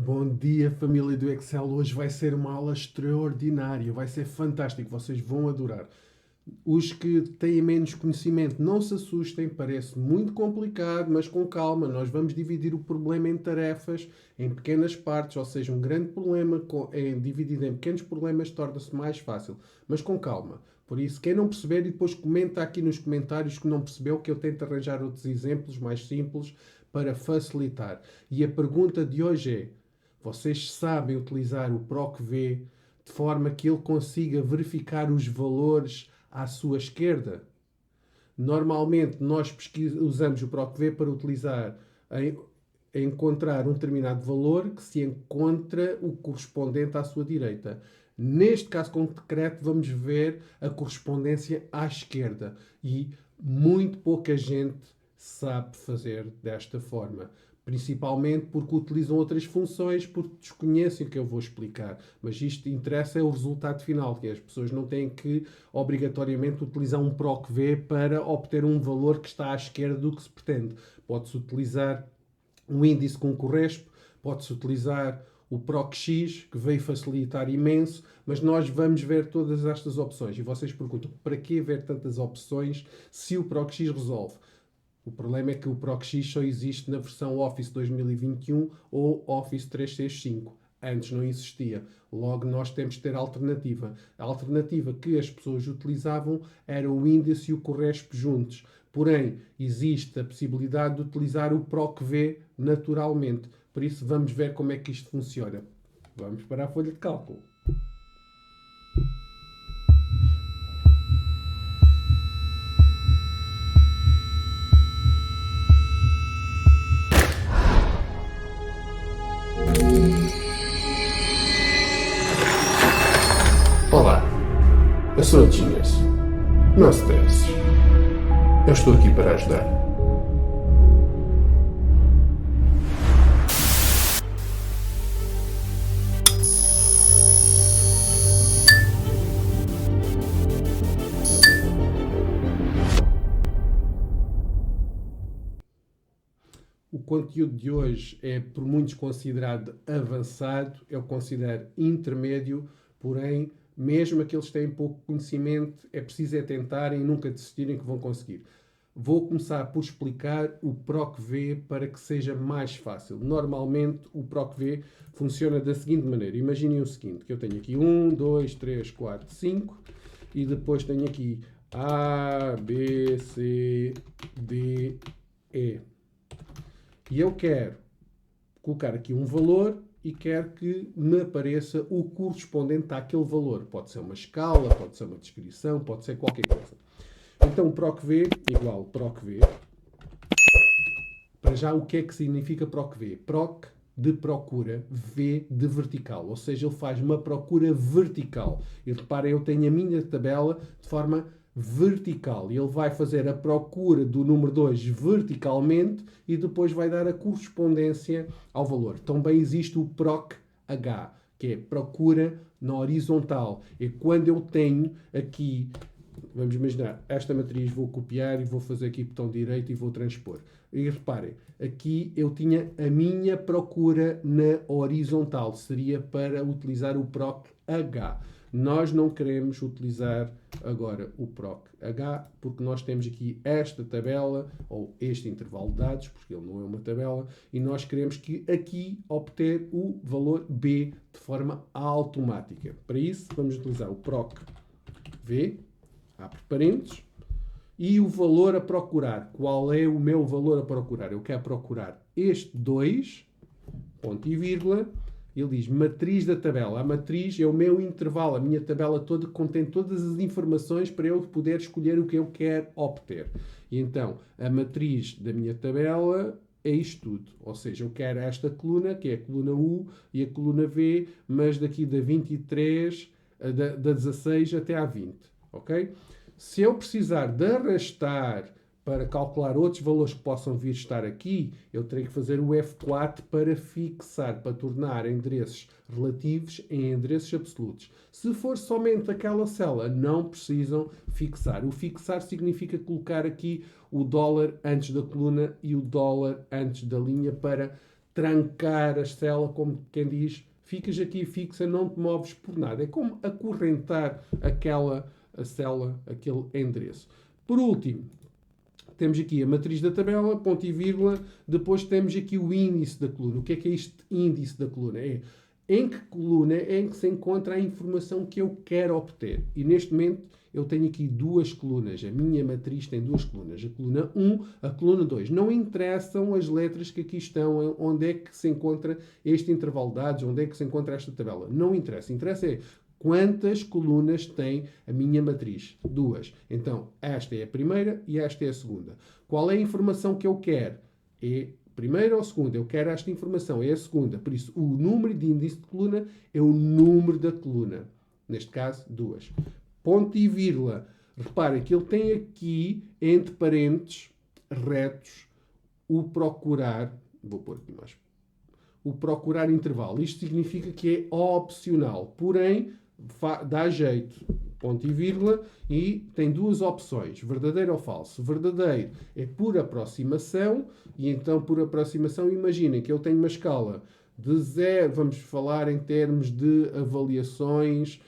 Bom dia, família do Excel. Hoje vai ser uma aula extraordinária, vai ser fantástico, vocês vão adorar. Os que têm menos conhecimento, não se assustem, parece muito complicado, mas com calma, nós vamos dividir o problema em tarefas, em pequenas partes, ou seja, um grande problema dividido em pequenos problemas torna-se mais fácil, mas com calma. Por isso, quem não perceber, e depois comenta aqui nos comentários que não percebeu, que eu tento arranjar outros exemplos mais simples para facilitar. E a pergunta de hoje é: vocês sabem utilizar o PROC-V de forma que ele consiga verificar os valores à sua esquerda? Normalmente nós usamos o PROC-V para utilizar encontrar um determinado valor que se encontra o correspondente à sua direita. Neste caso concreto, vamos ver a correspondência à esquerda e muito pouca gente sabe fazer desta forma. Principalmente porque utilizam outras funções, porque desconhecem o que eu vou explicar. Mas isto interessa é o resultado final, que as pessoas não têm que obrigatoriamente utilizar um PROC-V para obter um valor que está à esquerda do que se pretende. Pode-se utilizar um índice com correspo, pode-se utilizar o PROC-X, que veio facilitar imenso, mas nós vamos ver todas estas opções. E vocês perguntam, para que ver tantas opções se o PROC-X resolve? O problema é que o PROC-X só existe na versão Office 2021 ou Office 365. Antes não existia. Logo, nós temos de ter alternativa. A alternativa que as pessoas utilizavam era o índice e o correspo juntos. Porém, existe a possibilidade de utilizar o PROC-V naturalmente. Por isso, vamos ver como é que isto funciona. Vamos para a folha de cálculo. Olá, eu sou o Genius. Não se stresses. Eu estou aqui para ajudar. O conteúdo de hoje é por muitos considerado avançado, eu considero intermédio, porém, mesmo aqueles que têm pouco conhecimento, é preciso tentarem e nunca desistirem que vão conseguir. Vou começar por explicar o PROC-V para que seja mais fácil. Normalmente o PROC-V funciona da seguinte maneira. Imaginem o seguinte, que eu tenho aqui 1, 2, 3, 4, 5 e depois tenho aqui A, B, C, D, E. E eu quero colocar aqui um valor e quero que me apareça o correspondente àquele valor. Pode ser uma escala, pode ser uma descrição, pode ser qualquer coisa. Então, PROC-V igual PROC-V. Para já, o que é que significa PROC-V? PROC de procura, V de vertical. Ou seja, ele faz uma procura vertical. E reparem, eu tenho a minha tabela de forma vertical. E ele vai fazer a procura do número 2 verticalmente e depois vai dar a correspondência ao valor. Também existe o PROC-H, que é procura na horizontal. É quando eu tenho aqui, vamos imaginar, esta matriz vou copiar e vou fazer aqui botão direito e vou transpor. E reparem, aqui eu tinha a minha procura na horizontal. Seria para utilizar o PROC-H. Nós não queremos utilizar agora o PROC-H, porque nós temos aqui esta tabela, ou este intervalo de dados, porque ele não é uma tabela, e nós queremos que aqui obter o valor B de forma automática. Para isso, vamos utilizar o PROC-V, abre parênteses, e o valor a procurar. Qual é o meu valor a procurar? Eu quero procurar este 2, ponto e vírgula. Ele diz matriz da tabela. A matriz é o meu intervalo, a minha tabela toda que contém todas as informações para eu poder escolher o que eu quero obter. E então, a matriz da minha tabela é isto tudo. Ou seja, eu quero esta coluna, que é a coluna U e a coluna V, mas daqui da 23, da 16 até à 20. Ok? Se eu precisar de arrastar para calcular outros valores que possam vir estar aqui, eu terei que fazer o F4 para fixar, para tornar endereços relativos em endereços absolutos. Se for somente aquela célula, não precisam fixar. O fixar significa colocar aqui o dólar antes da coluna e o dólar antes da linha para trancar a célula, como quem diz, ficas aqui fixa, não te moves por nada. É como acorrentar a célula, aquele endereço. Por último, temos aqui a matriz da tabela, ponto e vírgula, depois temos aqui o índice da coluna. O que é este índice da coluna? É em que coluna é em que se encontra a informação que eu quero obter. E neste momento eu tenho aqui duas colunas. A minha matriz tem duas colunas. A coluna 1, a coluna 2. Não interessam as letras que aqui estão, onde é que se encontra este intervalo de dados, onde é que se encontra esta tabela. Não interessa. Interessa é quantas colunas tem a minha matriz? Duas. Então, esta é a primeira e esta é a segunda. Qual é a informação que eu quero? É primeira ou segunda? Eu quero esta informação, é a segunda. Por isso, o número de índice de coluna é o número da coluna. Neste caso, duas. Ponto e vírgula. Reparem que ele tem aqui, entre parênteses, retos, o procurar. Vou pôr aqui mais. O procurar intervalo. Isto significa que é opcional. Porém, dá jeito. Ponto e vírgula, e tem duas opções, verdadeiro ou falso. Verdadeiro é por aproximação, e então por aproximação, imaginem que eu tenho uma escala de 0, vamos falar em termos de avaliações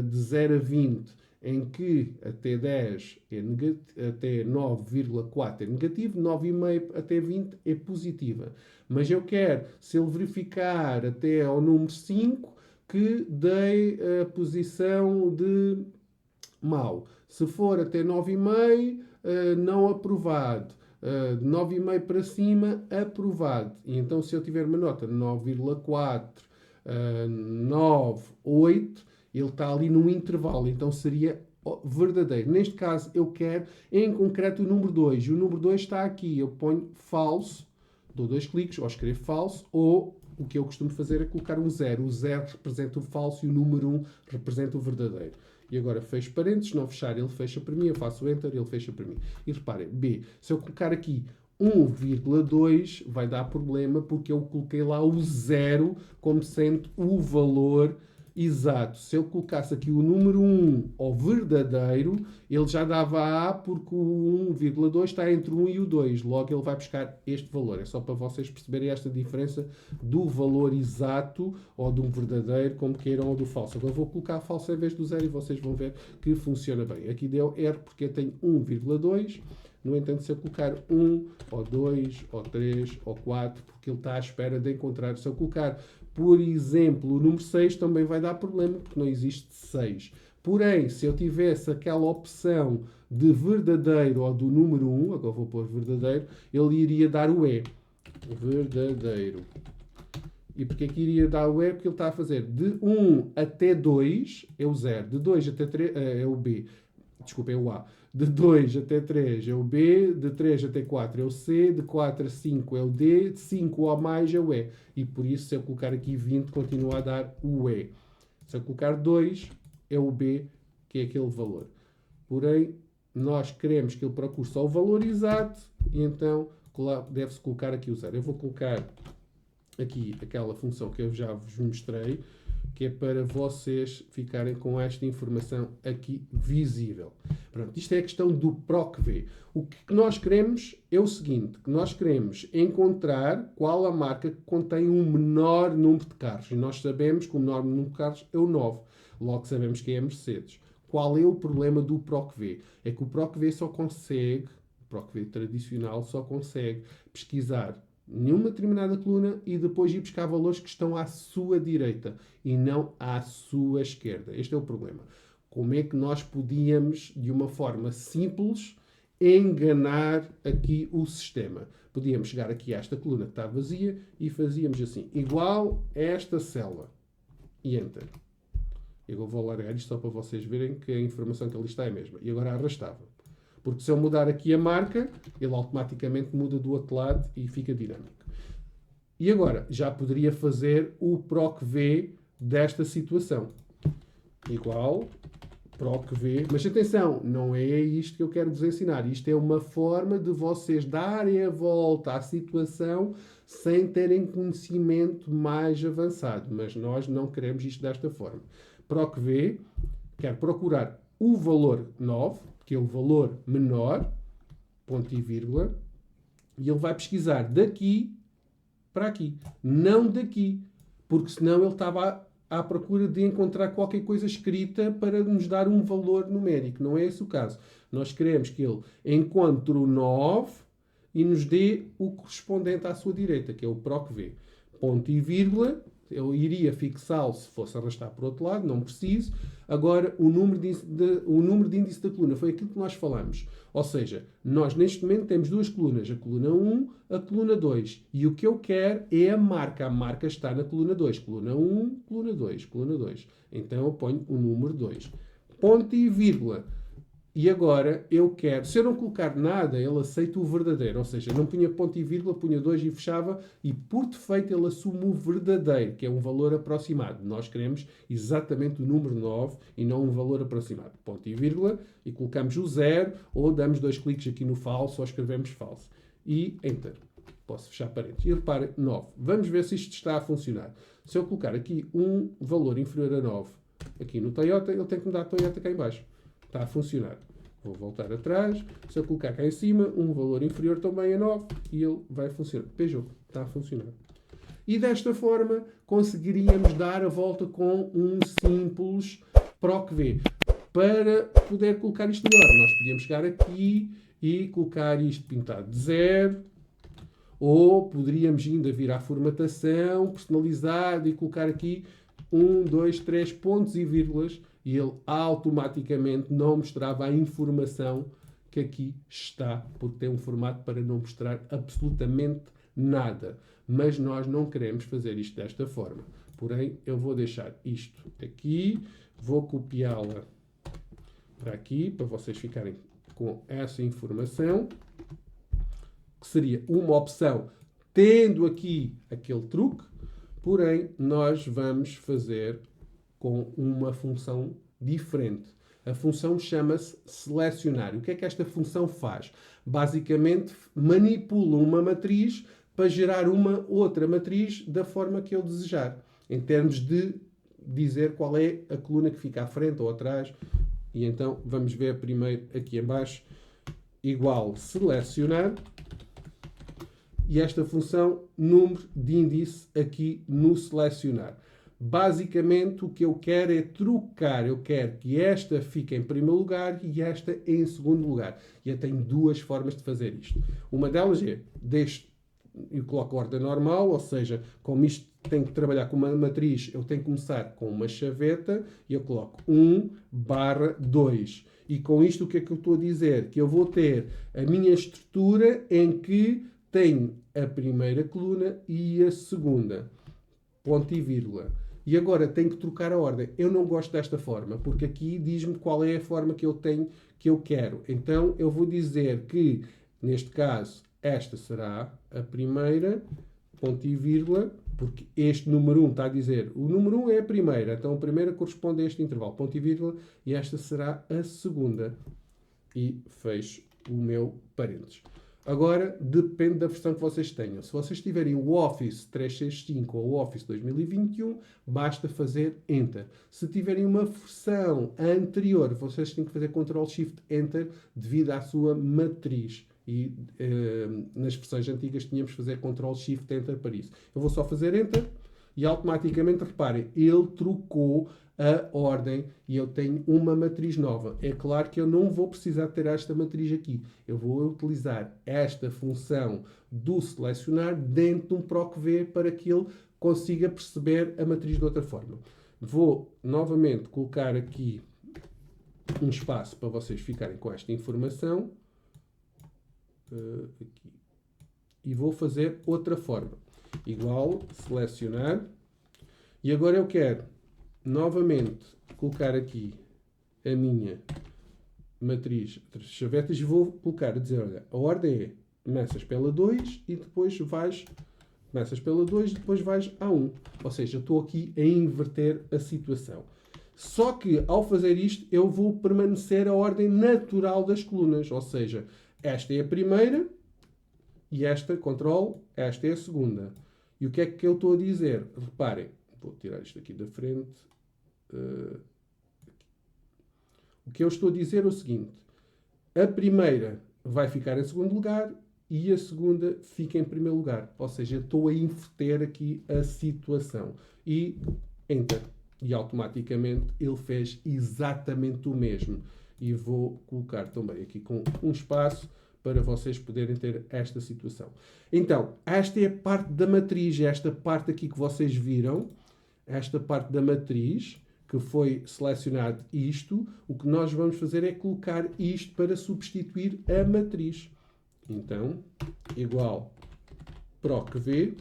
de 0 a 20, em que até 10 é negativo, até 9,4 é negativo, 9,5 até 20 é positiva. Mas eu quero, se ele verificar até ao número 5, que dei a posição de mau. Se for até 9,5, não aprovado. De 9,5 para cima, aprovado. E então, se eu tiver uma nota de 9,4, 9, 8, ele está ali num intervalo. Então, seria verdadeiro. Neste caso, eu quero, em concreto, o número 2. O número 2 está aqui. Eu ponho falso, dou 2 cliques, ou escrevo falso, ou o que eu costumo fazer é colocar um 0. O 0 representa o falso e o número 1 representa o verdadeiro. E agora fecho parênteses, não fechar, ele fecha para mim, eu faço Enter, ele fecha para mim. E reparem, B, se eu colocar aqui 1,2 vai dar problema porque eu coloquei lá o 0 como sendo o valor exato. Se eu colocasse aqui o número 1 ao verdadeiro, ele já dava A porque o 1,2 está entre o 1 e o 2. Logo ele vai buscar este valor. É só para vocês perceberem esta diferença do valor exato ou de um verdadeiro, como queiram, ou do falso. Agora vou colocar falso em vez do 0 e vocês vão ver que funciona bem. Aqui deu erro porque eu tenho 1,2. No entanto, se eu colocar 1, ou 2, ou 3, ou 4, porque ele está à espera de encontrar. Se eu colocar, por exemplo, o número 6 também vai dar problema, porque não existe 6. Porém, se eu tivesse aquela opção de verdadeiro ou do número 1, agora vou pôr verdadeiro, ele iria dar o E. Verdadeiro. E porque é que iria dar o E? Porque ele está a fazer de 1 até 2 é o 0, de 2 até 3 é o B. Desculpa, é o A. De 2 até 3 é o B, de 3 até 4 é o C, de 4 a 5 é o D, de 5 ou mais é o E. E por isso, se eu colocar aqui 20, continua a dar o E. Se eu colocar 2, é o B, que é aquele valor. Porém, nós queremos que ele procure só o valor exato, e então deve-se colocar aqui o 0. Eu vou colocar aqui aquela função que eu já vos mostrei, que é para vocês ficarem com esta informação aqui visível. Pronto, isto é a questão do PROC-V. O que nós queremos é o seguinte, que nós queremos encontrar qual a marca que contém um menor número de carros. E nós sabemos que o menor número de carros é o 9. Logo sabemos que é a Mercedes. Qual é o problema do PROC-V? É que o PROC-V só consegue, o PROC-V tradicional só consegue pesquisar numa determinada coluna e depois ir buscar valores que estão à sua direita e não à sua esquerda. Este é o problema. Como é que nós podíamos, de uma forma simples, enganar aqui o sistema? Podíamos chegar aqui a esta coluna que está vazia e fazíamos assim, igual a esta célula. E Enter. Eu vou largar isto só para vocês verem que a informação que ali está é a mesma. E agora arrastava. Porque se eu mudar aqui a marca, ele automaticamente muda do outro lado e fica dinâmico. E agora, já poderia fazer o PROC-V desta situação. Igual PROC-V. Mas atenção, não é isto que eu quero vos ensinar. Isto é uma forma de vocês darem a volta à situação sem terem conhecimento mais avançado. Mas nós não queremos isto desta forma. PROC-V quer procurar o valor 9, que é o valor menor, ponto e vírgula, e ele vai pesquisar daqui para aqui, não daqui, porque senão ele estava à procura de encontrar qualquer coisa escrita para nos dar um valor numérico. Não é esse o caso. Nós queremos que ele encontre o 9 e nos dê o correspondente à sua direita, que é o PROC V. Ponto e vírgula, eu iria fixá-lo se fosse arrastar para o outro lado, não preciso. Agora, o número de índice da coluna foi aquilo que nós falamos. Ou seja, nós neste momento temos duas colunas, a coluna 1, a coluna 2. E o que eu quero é a marca. A marca está na coluna 2. Coluna 1, coluna 2, coluna 2. Então eu ponho o número 2. Ponto e vírgula. E agora eu quero, se eu não colocar nada, ele aceita o verdadeiro. Ou seja, não punha ponto e vírgula, punha 2 e fechava. E por defeito ele assume o verdadeiro, que é um valor aproximado. Nós queremos exatamente o número 9 e não um valor aproximado. Ponto e vírgula, e colocamos o 0, ou damos 2 cliques aqui no falso, ou escrevemos falso. E Enter. Posso fechar parênteses. E repare, 9. Vamos ver se isto está a funcionar. Se eu colocar aqui um valor inferior a 9, aqui no Toyota, ele tem que me dar Toyota cá em baixo. Está a funcionar. Vou voltar atrás. Se eu colocar cá em cima um valor inferior também a 9 e ele vai funcionar. Peugeot. Está a funcionar. E desta forma conseguiríamos dar a volta com um simples PROC V. Para poder colocar isto melhor, nós podíamos chegar aqui e colocar isto pintado de 0. Ou poderíamos ainda vir à formatação, personalizado e colocar aqui 1, 2, 3 pontos e vírgulas e ele automaticamente não mostrava a informação que aqui está, porque tem um formato para não mostrar absolutamente nada. Mas nós não queremos fazer isto desta forma. Porém, eu vou deixar isto aqui, vou copiá-la para aqui, para vocês ficarem com essa informação, que seria uma opção, tendo aqui aquele truque, porém, nós vamos fazer com uma função diferente. A função chama-se selecionar. O que é que esta função faz? Basicamente, manipula uma matriz para gerar uma outra matriz da forma que eu desejar, em termos de dizer qual é a coluna que fica à frente ou atrás. E então, vamos ver primeiro aqui em baixo, igual selecionar, e esta função, número de índice aqui no selecionar. Basicamente, o que eu quero é trocar. Eu quero que esta fique em primeiro lugar e esta em segundo lugar. E eu tenho duas formas de fazer isto. Uma delas é, eu coloco a ordem normal, ou seja, como isto tem que trabalhar com uma matriz, eu tenho que começar com uma chaveta e eu coloco 1/2. E com isto, o que é que eu estou a dizer? Que eu vou ter a minha estrutura em que tenho a primeira coluna e a segunda. Ponto e vírgula. E agora tenho que trocar a ordem. Eu não gosto desta forma, porque aqui diz-me qual é a forma que eu tenho, que eu quero. Então eu vou dizer que, neste caso, esta será a primeira, ponto e vírgula, porque este número 1 está a dizer, o número 1 é a primeira, então a primeira corresponde a este intervalo, ponto e vírgula, e esta será a segunda. E fecho o meu parênteses. Agora, depende da versão que vocês tenham. Se vocês tiverem o Office 365 ou o Office 2021, basta fazer Enter. Se tiverem uma versão anterior, vocês têm que fazer Ctrl-Shift-Enter devido à sua matriz. E nas versões antigas tínhamos que fazer Ctrl-Shift-Enter para isso. Eu vou só fazer Enter e automaticamente, reparem, ele trocou a ordem e eu tenho uma matriz nova. É claro que eu não vou precisar ter esta matriz aqui. Eu vou utilizar esta função do selecionar dentro de um PROC V para que ele consiga perceber a matriz de outra forma. Vou novamente colocar aqui um espaço para vocês ficarem com esta informação. Aqui. E vou fazer outra forma. Igual, selecionar. E agora eu quero novamente colocar aqui a minha matriz de chavetas e vou colocar a dizer, olha, a ordem é começas pela 2 e depois vais começas pela 2 e depois vais a 1. Ou seja, estou aqui a inverter a situação. Só que ao fazer isto eu vou permanecer a ordem natural das colunas. Ou seja, esta é a primeira e esta, control, esta é a segunda. E o que é que eu estou a dizer? Reparem, vou tirar isto aqui da frente. O que eu estou a dizer é o seguinte. A primeira vai ficar em segundo lugar e a segunda fica em primeiro lugar. Ou seja, eu estou a inverter aqui a situação. E Enter. E automaticamente ele fez exatamente o mesmo. E vou colocar também aqui com um espaço para vocês poderem ter esta situação. Então, esta é a parte da matriz, esta parte aqui que vocês viram, esta parte da matriz, que foi selecionado isto, o que nós vamos fazer é colocar isto para substituir a matriz. Então, igual PROC-V,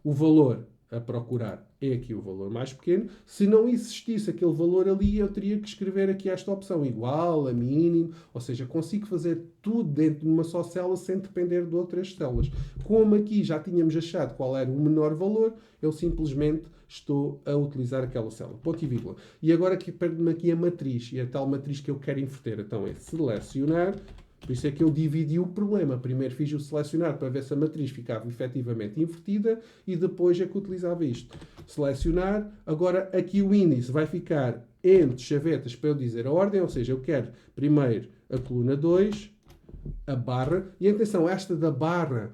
o valor a procurar é aqui o valor mais pequeno. Se não existisse aquele valor ali, eu teria que escrever aqui esta opção, igual a mínimo, ou seja, consigo fazer tudo dentro de uma só célula sem depender de outras células. Como aqui já tínhamos achado qual era o menor valor, eu simplesmente estou a utilizar aquela célula. Ponto e vírgula. E agora aqui perde-me aqui a matriz, e a tal matriz que eu quero inverter. Então é selecionar. Por isso é que eu dividi o problema. Primeiro fiz o selecionar para ver se a matriz ficava efetivamente invertida e depois é que utilizava isto. Selecionar. Agora aqui o índice vai ficar entre chavetas para eu dizer a ordem, ou seja, eu quero primeiro a coluna 2, a barra. E atenção, esta da barra,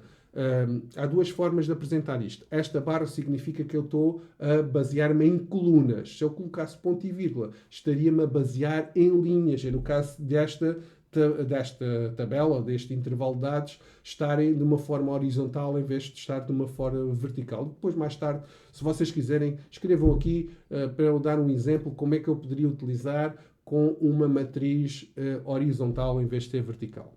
há duas formas de apresentar isto. Esta barra significa que eu estou a basear-me em colunas. Se eu colocasse ponto e vírgula, estaria-me a basear em linhas. No caso desta tabela, deste intervalo de dados, estarem de uma forma horizontal em vez de estar de uma forma vertical. Depois, mais tarde, se vocês quiserem, escrevam aqui para eu dar um exemplo como é que eu poderia utilizar com uma matriz horizontal em vez de ser vertical.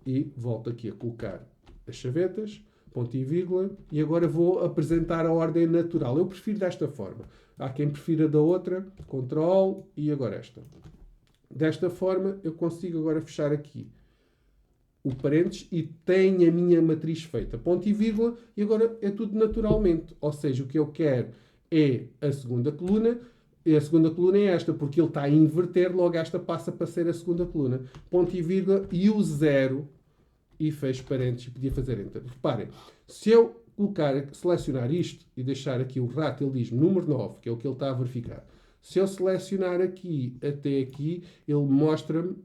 E volto aqui a colocar as chavetas, ponto e vírgula, e agora vou apresentar a ordem natural. Eu prefiro desta forma. Há quem prefira da outra, Ctrl e agora esta. Desta forma, eu consigo agora fechar aqui o parênteses e tenho a minha matriz feita. Ponto e vírgula, e agora é tudo naturalmente. Ou seja, o que eu quero é a segunda coluna, e a segunda coluna é esta, porque ele está a inverter, logo esta passa para ser a segunda coluna. Ponto e vírgula, e o zero, e fecho parênteses, e podia fazer Enter. Reparem, se eu selecionar isto, e deixar aqui o rato, ele diz número 9, que é o que ele está a verificar. Se eu selecionar aqui até aqui, ele mostra-me,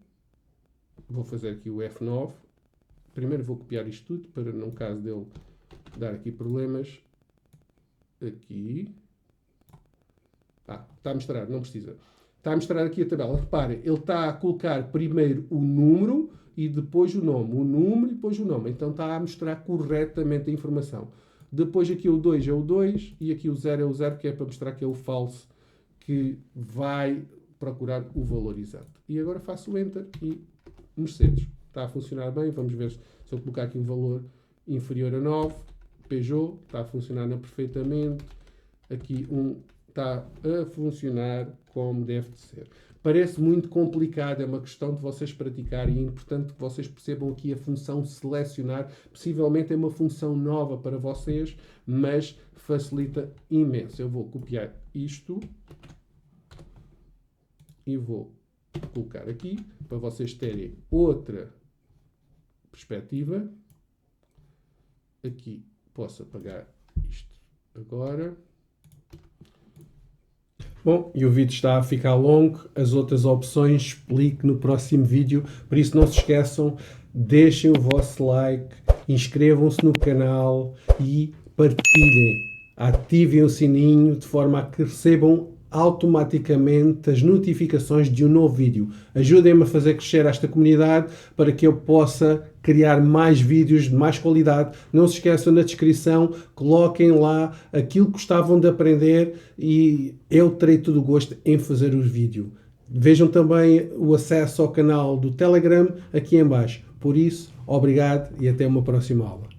vou fazer aqui o F9, primeiro vou copiar isto tudo, para no caso dele dar aqui problemas, aqui, está a mostrar, não precisa, está a mostrar aqui a tabela, reparem, ele está a colocar primeiro o número e depois o nome, o número e depois o nome, então está a mostrar corretamente a informação. Depois aqui o 2 é o 2 e aqui o 0 é o 0, que é para mostrar que é o falso, que vai procurar o valor exato. E agora faço o Enter e Mercedes. Está a funcionar bem. Vamos ver se eu colocar aqui um valor inferior a 9. Peugeot está a funcionar perfeitamente. Aqui está a funcionar como deve de ser. Parece muito complicado, é uma questão de vocês praticarem e é importante que vocês percebam aqui a função selecionar. Possivelmente é uma função nova para vocês, mas facilita imenso. Eu vou copiar isto e vou colocar aqui para vocês terem outra perspectiva. Aqui posso apagar isto agora. Bom, e o vídeo está a ficar longo, as outras opções explico no próximo vídeo, por isso não se esqueçam, deixem o vosso like, inscrevam-se no canal e partilhem, ativem o sininho de forma a que recebam automaticamente as notificações de um novo vídeo. Ajudem-me a fazer crescer esta comunidade para que eu possa criar mais vídeos de mais qualidade. Não se esqueçam, na descrição, coloquem lá aquilo que gostavam de aprender e eu terei todo o gosto em fazer o vídeo. Vejam também o acesso ao canal do Telegram aqui em baixo. Por isso, obrigado e até uma próxima aula.